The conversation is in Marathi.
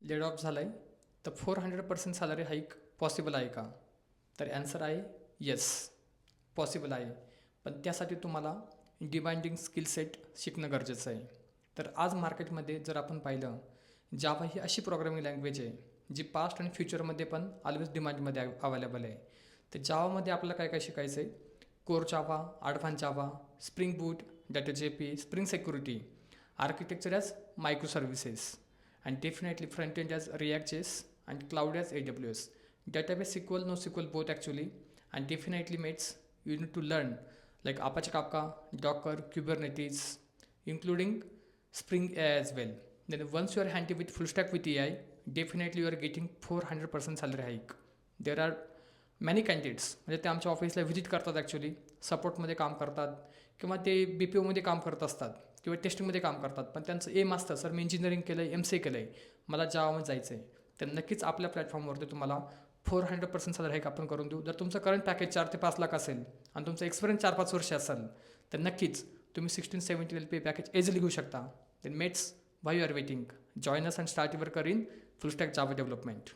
लेड ऑफ झाला आहे, तर 400% सॅलरी हाईक पॉसिबल आहे का? तर ॲन्सर आहे येस, पॉसिबल आहे. पण त्यासाठी तुम्हाला डिमांडिंग स्किल सेट शिकणं गरजेचं आहे. तर आज मार्केटमध्ये जर आपण पाहिलं, जावा ही अशी प्रोग्रामिंग लँग्वेज आहे जी पास्ट आणि फ्युचरमध्ये पण ऑलवेज डिमांडमध्ये अवेलेबल आहे. तर जावामध्ये आपल्याला काय काय शिकायचं आहे? Core Java, advance Java, spring boot, data JP, spring security, architecture as micro services, and definitely front end as React.js and cloud as AWS. Database SQL, NoSQL both actually, and definitely mates you need to learn like Apache Kafka, Docker, Kubernetes, including Spring AI as well. Then once you are handy with full stack with AI, definitely you are getting 400% salary hike. There are many candidates म्हणजे ते आमच्या ऑफिसला व्हिजिट करतात, ॲक्च्युली सपोर्टमध्ये काम करतात किंवा ते बी पी ओमध्ये काम करत असतात किंवा टेस्टिंगमध्ये काम करतात. पण त्यांचं एम असतं, सर मी इंजिनिअरिंग केलं आहे, MCA केलं आहे, मला जावामध्ये जायचं आहे. तर नक्कीच आपल्या प्लॅटफॉर्मवरती तुम्हाला 400% सॅलरी हाईक आपण करून देऊ. जर तुमचं करंट पॅकेज 4 ते 5 लाख असेल आणि तुमचा एक्सपिरियन्स 4-5 वर्ष असेल, तर नक्कीच तुम्ही 16-17 LPA पॅकेज इझिली घेऊ शकता. Then mates, why you are waiting? Join us and start your career in full stack Java development.